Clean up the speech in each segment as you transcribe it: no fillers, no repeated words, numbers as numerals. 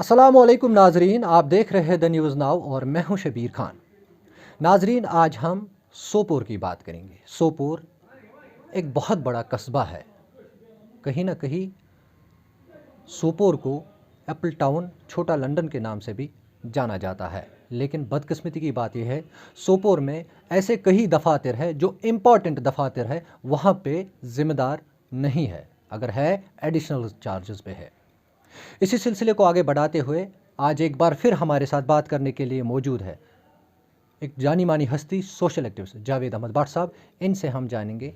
अस्सलामुअलैकुम नाजरीन, आप देख रहे हैं द न्यूज़ नाउ और मैं हूं शबीर खान। नाजरीन, आज हम सोपोर की बात करेंगे। सोपोर एक बहुत बड़ा कस्बा है। कहीं ना कहीं सोपोर को एप्पल टाउन, छोटा लंदन के नाम से भी जाना जाता है। लेकिन बदकिस्मती की बात यह है, सोपोर में ऐसे कई दफातर है जो इम्पॉर्टेंट दफातर है, वहाँ पे ज़िम्मेदार नहीं है, अगर है एडिशनल चार्जेस पे है। इसी सिलसिले को आगे बढ़ाते हुए आज एक बार फिर हमारे साथ बात करने के लिए मौजूद है एक जानी मानी हस्ती, सोशल एक्टिविस्ट जावेद अहमद भट्ट साहब। इनसे हम जानेंगे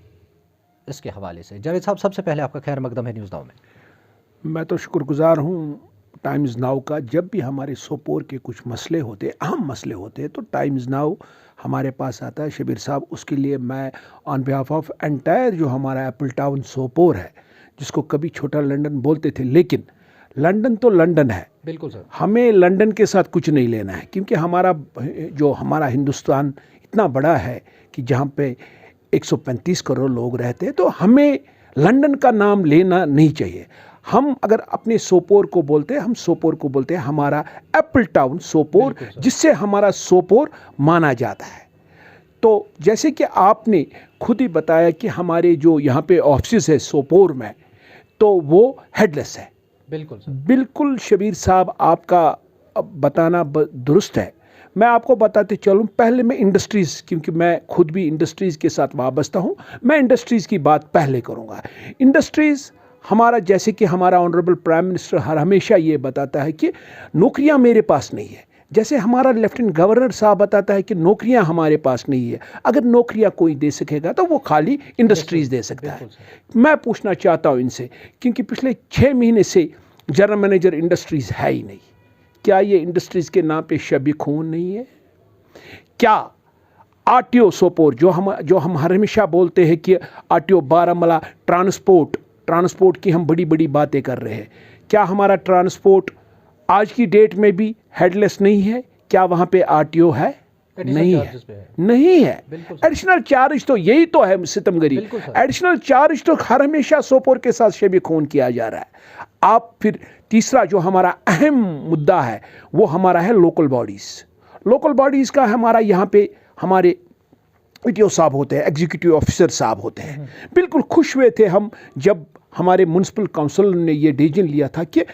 इसके हवाले से। जावेद साहब, सबसे पहले आपका खैर मकदम है न्यूज़ नाउ में। मैं तो शुक्रगुजार हूँ टाइम्स नाउ का। जब भी हमारे सोपोर के कुछ मसले होते, अहम मसले होते, तो टाइम्स नाउ हमारे पास आता है। शबीर साहब, उसके लिए मैं ऑन बिहाफ ऑफ एंटायर जो हमारा एप्पल टाउन सोपोर है, जिसको कभी छोटा लंदन बोलते थे, लेकिन लंदन तो लंदन है। बिल्कुल सर। हमें लंदन के साथ कुछ नहीं लेना है, क्योंकि हमारा हिंदुस्तान इतना बड़ा है कि जहाँ पे 135 करोड़ लोग रहते हैं, तो हमें लंदन का नाम लेना नहीं चाहिए। हम अगर अपने सोपोर को बोलते हैं, हम सोपोर को बोलते हैं हमारा एप्पल टाउन सोपोर, जिससे हमारा सोपोर माना जाता है। तो जैसे कि आपने खुद ही बताया कि हमारे जो यहाँ पे ऑफिस है सोपोर में, तो वो हेडलेस है। बिल्कुल सर। बिल्कुल शबीर साहब, आपका बताना दुरुस्त है। मैं आपको बताते चलूँ, पहले मैं इंडस्ट्रीज़, क्योंकि मैं खुद भी इंडस्ट्रीज़ के साथ वाबस्ता हूँ, मैं इंडस्ट्रीज़ की बात पहले करूँगा। इंडस्ट्रीज़ हमारा, जैसे कि हमारा ऑनरेबल प्राइम मिनिस्टर हर हमेशा ये बताता है कि नौकरियाँ मेरे पास नहीं है, जैसे हमारा लेफ्टिनेंट गवर्नर साहब बताता है कि नौकरियां हमारे पास नहीं है। अगर नौकरियां कोई दे सकेगा तो वो खाली इंडस्ट्रीज़ दे सकता है। मैं पूछना चाहता हूं इनसे, क्योंकि पिछले 6 महीने से जनरल मैनेजर इंडस्ट्रीज़ है ही नहीं। क्या ये इंडस्ट्रीज़ के नाम पे शबी खून नहीं है? क्या आरटीओ सोपोर, जो हम हर हमेशा बोलते हैं कि आरटीओ बारामूला ट्रांसपोर्ट की हम बड़ी बड़ी बातें कर रहे हैं, क्या हमारा ट्रांसपोर्ट आज की डेट में भी हेडलेस नहीं है? क्या वहाँ पे आरटीओ है? नहीं है, नहीं है। एडिशनल चार्ज तो यही तो है सितमगरी। एडिशनल चार्ज तो हर हमेशा सोपोर के साथ शबी खून किया जा रहा है। आप फिर तीसरा जो हमारा अहम मुद्दा है, वो हमारा है लोकल बॉडीज़ का। हमारा यहाँ पे हमारे ईटीओ साहब होते हैं, एग्जीक्यूटिव ऑफिसर साहब होते हैं। बिल्कुल खुश हुए थे हम जब हमारे म्यूनसिपल काउंसिल ने ये डिसीजन लिया था कि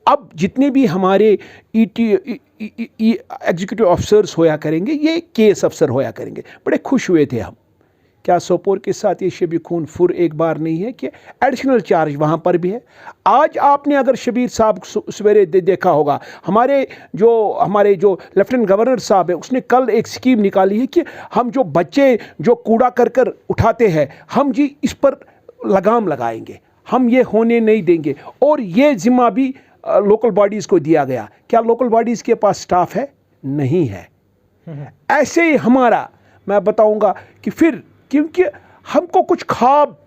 अब जितने भी हमारे एग्जीक्यूटिव ऑफिसर्स होया करेंगे, ये केस अफसर होया करेंगे। बड़े खुश हुए थे हम। क्या सोपोर के साथ ये शबी खून फुर एक बार नहीं है कि एडिशनल चार्ज वहाँ पर भी है? आज आपने अगर शबीर साहब सवेरे देखा होगा, हमारे जो लेफ्टिनेंट गवर्नर साहब है, उसने कल एक स्कीम निकाली है कि हम जो बच्चे जो कूड़ा कर उठाते हैं, हम जी इस पर लगाम लगाएंगे, हम ये होने नहीं देंगे। और ये जिम्मा भी लोकल बॉडीज़ को दिया गया। क्या लोकल बॉडीज़ के पास स्टाफ है? नहीं है। ऐसे ही हमारा, मैं बताऊंगा कि फिर, क्योंकि हमको कुछ ख्वाब,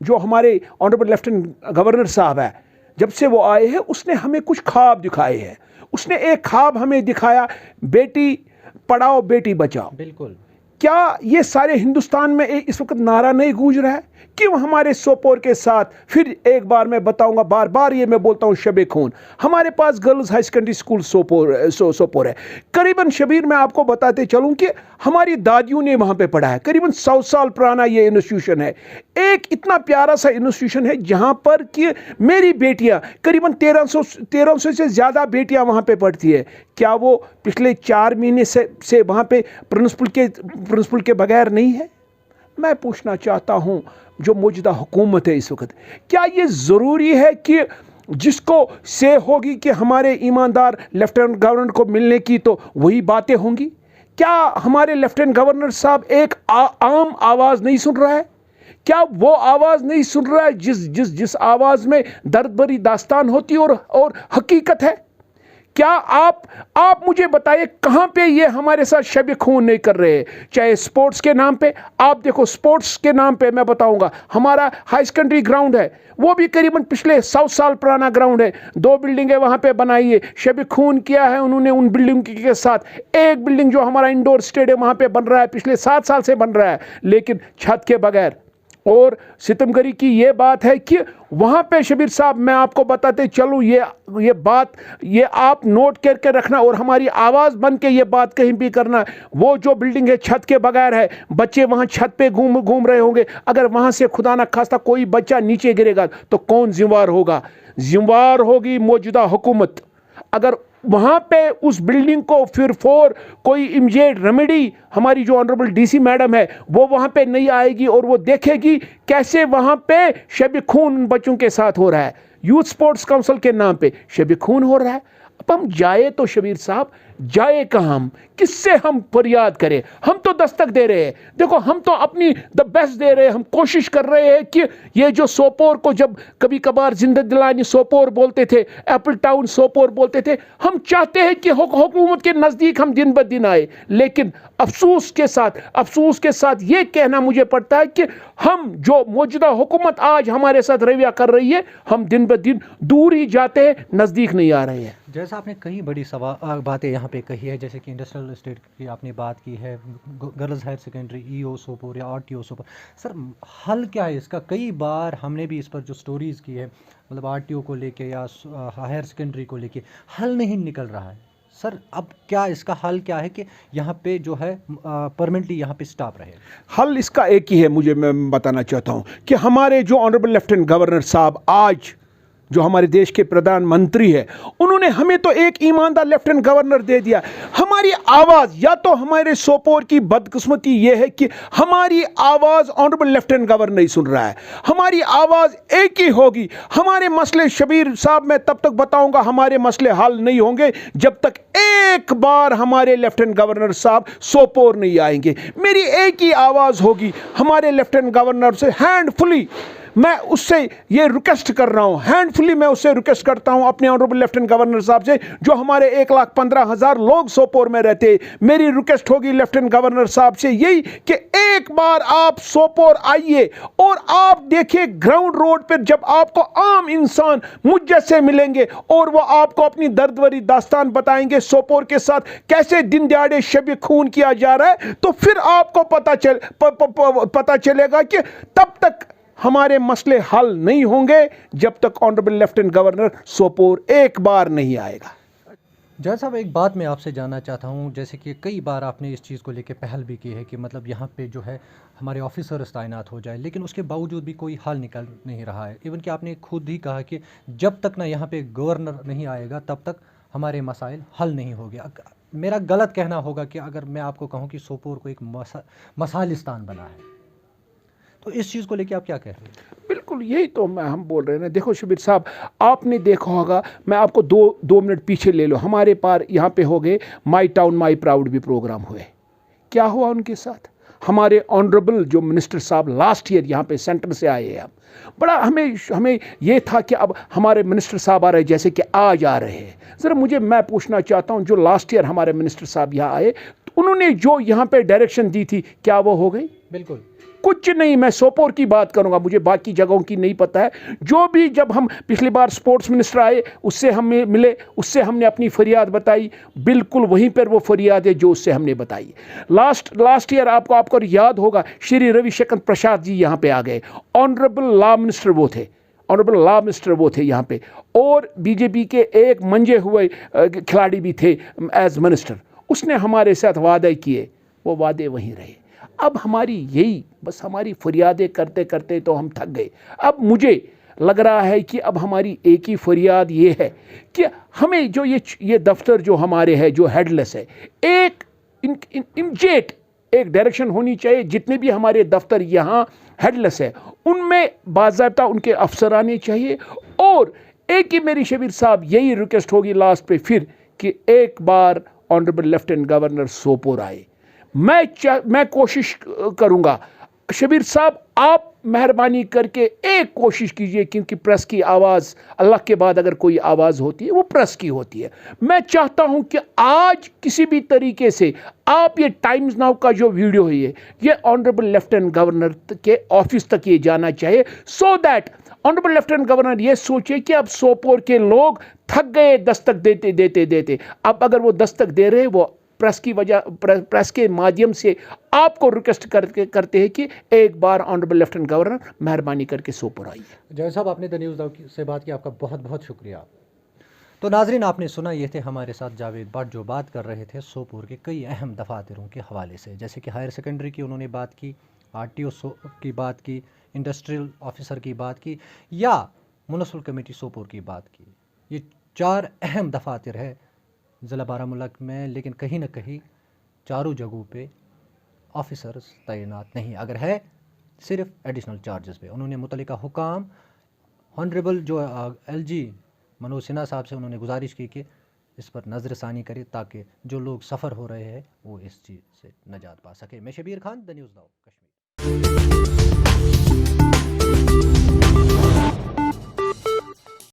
जो हमारे ऑनरेबल लेफ्टिनेंट गवर्नर साहब है, जब से वो आए हैं, उसने हमें कुछ ख्वाब दिखाए हैं। उसने एक ख्वाब हमें दिखाया, बेटी पढ़ाओ बेटी बचाओ। बिल्कुल। क्या ये सारे हिंदुस्तान में इस वक्त नारा नहीं गूंज रहा है? क्यों हमारे सोपोर के साथ, फिर एक बार मैं बताऊंगा, बार बार ये मैं बोलता हूँ, शबे खून। हमारे पास girls high secondary school Sopore है। करीबन शबीर, मैं आपको बताते चलूँ कि हमारी दादियों ने वहाँ पे पढ़ा है। करीबन 100 साल पुराना ये इंस्टीट्यूशन है। एक इतना प्यारा सा इंस्टीट्यूशन है जहाँ पर कि मेरी बेटियाँ, करीबन 1300 से ज़्यादा बेटियाँ वहाँ पे पढ़ती है। क्या वो पिछले 4 महीने से वहाँ पे प्रिंसिपल के बगैर नहीं है? मैं पूछना चाहता हूँ, जो मौजूदा हुकूमत है इस वक्त, क्या ये ज़रूरी है कि जिसको से होगी कि हमारे ईमानदार लेफ्टिनेंट गवर्नर को मिलने की, तो वही बातें होंगी? क्या हमारे लेफ्टिनेंट गवर्नर साहब एक आम आवाज़ नहीं सुन रहा है? क्या वो आवाज़ नहीं सुन रहा है जिस आवाज़ में दर्द भरी दास्तान होती है और हकीकत है? क्या आप मुझे बताइए, कहाँ पे ये हमारे साथ शब खून नहीं कर रहे? चाहे स्पोर्ट्स के नाम पे, आप देखो, स्पोर्ट्स के नाम पे मैं बताऊंगा, हमारा हाई सेकेंडरी ग्राउंड है, वो भी करीबन पिछले 100 साल पुराना ग्राउंड है। 2 बिल्डिंगें वहाँ पे बनाई है, शब खून किया है उन्होंने उन बिल्डिंग के साथ। एक बिल्डिंग जो हमारा इंडोर स्टेडियम वहाँ पे बन रहा है, पिछले 7 साल से बन रहा है, लेकिन छत के बगैर। और सितमगरी की ये बात है कि वहाँ पे शबीर साहब मैं आपको बताते चलूँ, ये बात ये आप नोट करके रखना और हमारी आवाज़ बन के ये बात कहीं भी करना। वो जो बिल्डिंग है छत के बगैर है, बच्चे वहाँ छत पे घूम रहे होंगे, अगर वहाँ से खुदा न खास्ता कोई बच्चा नीचे गिरेगा तो कौन जिम्मेवार होगा? जिम्मेवार होगी मौजूदा हुकूमत। अगर वहाँ पे उस बिल्डिंग को फिर कोई इमीडिएट रेमेडी, हमारी जो ऑनरेबल डीसी मैडम है वो वहाँ पे नहीं आएगी और वो देखेगी कैसे वहाँ पे शब खून बच्चों के साथ हो रहा है, यूथ स्पोर्ट्स काउंसिल के नाम पे शब खून हो रहा है। अब हम जाए तो शबीर साहब जाए कहाँ? हम किससे हम फरियाद करें? हम तो दस्तक दे रहे हैं, देखो हम तो अपनी द बेस्ट दे रहे हैं, हम कोशिश कर रहे हैं कि ये जो सोपोर को जब कभी कभार जिंदा दिलानी सोपोर बोलते थे, एप्पल टाउन सोपोर बोलते थे, हम चाहते हैं कि हुकूमत के नज़दीक हम दिन ब दिन आए। लेकिन अफसोस के साथ ये कहना मुझे पड़ता है कि हम जो मौजूदा हुकूमत आज हमारे साथ रवैया कर रही है, हम दिन ब दिन दूर ही जाते हैं, नज़दीक नहीं आ रहे हैं। जैसा आपने कई बड़ी बातें यहाँ पे कही है, जैसे कि इंडस्ट्रियल एस्टेट की आपने बात की है, girls higher secondary EO Sopore या आरटीओ सोपोर, सर हल क्या है इसका? कई बार हमने भी इस पर जो स्टोरीज़ की है, मतलब आरटीओ को लेके या हायर सेकेंडरी को लेके, हल नहीं निकल रहा है। सर अब क्या इसका हल क्या है कि यहाँ पे जो है परमानेंटली यहाँ पे स्टाफ रहे? हल इसका एक ही है, मैं बताना चाहता हूँ कि हमारे जो ऑनरेबल लेफ्टिनेंट गवर्नर साहब आज जो हमारे देश के प्रधानमंत्री है, उन्होंने हमें तो एक ईमानदार लेफ्टिनेंट गवर्नर दे दिया। हमारी आवाज़, या तो हमारे सोपोर की बदकिस्मती ये है कि हमारी आवाज़ ऑनरेबल लेफ्टिनेंट गवर्नर नहीं सुन रहा है। हमारी आवाज़ एक ही होगी। हमारे मसले शबीर साहब मैं तब तक बताऊंगा, हमारे मसले हल नहीं होंगे जब तक एक बार हमारे लेफ्टिनेंट गवर्नर साहब सोपोर नहीं आएंगे। मेरी एक ही आवाज़ होगी हमारे लेफ्टिनेंट गवर्नर से। हैंडफुली मैं उससे ये रिक्वेस्ट कर रहा हूँ, हैंडफुली मैं उससे रिक्वेस्ट करता हूँ अपने ऑनरेबल लेफ्टिनेंट गवर्नर साहब से, जो हमारे 1,15,000 लोग सोपोर में रहते हैं। मेरी रिक्वेस्ट होगी लेफ्टिनेंट गवर्नर साहब से यही कि एक बार आप सोपोर आइए और आप देखिए ग्राउंड रोड पर जब आपको आम इंसान मुझ जैसे मिलेंगे और वो आपको अपनी दर्द भरी दास्तान बताएंगे सोपोर के साथ कैसे दिन दिहाड़े शब खून किया जा रहा है, तो फिर आपको पता चलेगा कि तब तक हमारे मसले हल नहीं होंगे जब तक ऑनरेबल लेफ्टिनेंट गवर्नर सोपोर एक बार नहीं आएगा। जज साहब एक बात मैं आपसे जानना चाहता हूँ, जैसे कि कई बार आपने इस चीज़ को लेकर पहल भी की है कि मतलब यहाँ पे जो है हमारे ऑफिसर्स तैनात हो जाए, लेकिन उसके बावजूद भी कोई हल निकल नहीं रहा है। इवन कि आपने खुद ही कहा कि जब तक ना यहाँ पे गवर्नर नहीं आएगा तब तक हमारे मसाइल हल नहीं हो गया। मेरा गलत कहना होगा कि अगर मैं आपको कहूँ कि सोपोर को एक मसालिस्तान बना है, तो इस चीज़ को लेके आप क्या कह रहे हैं? बिल्कुल यही तो हम बोल रहे हैं ना। देखो शबीर साहब, आपने देखा होगा, मैं आपको दो मिनट पीछे ले लो, हमारे पार यहाँ पे हो गए माई टाउन माई प्राउड भी प्रोग्राम हुए। क्या हुआ उनके साथ? हमारे ऑनरेबल जो मिनिस्टर साहब लास्ट ईयर यहाँ पे सेंटर से आए हैं, बड़ा हमें ये था कि अब हमारे मिनिस्टर साहब आ रहे जैसे कि आज आ रहे हैं। ज़रा मैं पूछना चाहता हूँ, जो लास्ट ईयर हमारे मिनिस्टर साहब यहाँ आए, तो उन्होंने जो यहाँ पे डायरेक्शन दी थी, क्या वो हो गई? बिल्कुल कुछ नहीं। मैं सोपोर की बात करूंगा, मुझे बाकी जगहों की नहीं पता है। जो भी जब हम पिछली बार स्पोर्ट्स मिनिस्टर आए उससे हमें मिले, उससे हमने अपनी फरियाद बताई, बिल्कुल वहीं पर वो फरियाद है जो उससे हमने बताई। लास्ट ईयर आपको याद होगा, श्री रविशंकर प्रसाद जी यहाँ पे आ गए, ऑनरेबल लॉ मिनिस्टर वो थे यहाँ पे, और बीजेपी के एक मंजे हुए खिलाड़ी भी थे एज मिनिस्टर। उसने हमारे साथ वादे किए, वो वादे वहीं रहे। अब हमारी यही बस हमारी फरियादें करते करते तो हम थक गए। अब मुझे लग रहा है कि अब हमारी एक ही फरियाद ये है कि हमें जो ये दफ्तर जो हमारे है, जो हेडलेस है, एक इमीडिएट एक डायरेक्शन होनी चाहिए। जितने भी हमारे दफ्तर यहाँ हेडलेस है उनमें बाज़ाब्ता उनके अफसर आने चाहिए। और एक ही मेरी शबीर साहब यही रिक्वेस्ट होगी लास्ट पे फिर कि एक बार ऑनरेबल लेफ्टिनेंट गवर्नर सोपोर आए। मैं कोशिश करूंगा। शबीर साहब, आप मेहरबानी करके एक कोशिश कीजिए, क्योंकि प्रेस की आवाज़, अल्लाह के बाद अगर कोई आवाज़ होती है वो प्रेस की होती है। मैं चाहता हूं कि आज किसी भी तरीके से आप ये टाइम्स नाउ का जो वीडियो है ये ऑनरेबल लेफ्टिनेंट गवर्नर के ऑफिस तक ये जाना चाहिए, so that honourable lieutenant governor ये सोचे कि अब सोपोर के लोग थक गए दस्तक देते। अब अगर वो दस्तक दे रहे, वो प्रेस की वजह प्रेस के माध्यम से आपको रिक्वेस्ट करते हैं कि एक बार ऑनरेबल लेफ्टिनेंट गवर्नर मेहरबानी करके सोपोर आइए। जावेद साहब, आपने द न्यूज़ नाउ से बात की, आपका बहुत बहुत शुक्रिया। तो नाजरीन, आपने सुना, ये थे हमारे साथ जावेद भट्ट जो बात कर रहे थे सोपोर के कई अहम दफातरों के हवाले से, जैसे कि हायर सेकेंडरी की उन्होंने बात की, आरटीओ की बात की, इंडस्ट्रियल ऑफिसर की बात की, या म्युनिसिपल कमेटी सोपोर की बात की। ये 4 अहम दफातर है ज़िला बारामूला में, लेकिन कहीं ना कहीं चारों जगहों पे ऑफिसर्स तैनात नहीं, अगर है सिर्फ एडिशनल चार्जेस पे। उन्होंने मुतल्लिका हुकाम ऑनरेबल जो LG मनोज सिन्हा साहब से उन्होंने गुजारिश की कि इस पर नज़रसानी करे, ताकि जो लोग सफ़र हो रहे हैं वो इस चीज़ से निजात पा सके। मैं Shabir Khan, the news now Kashmir.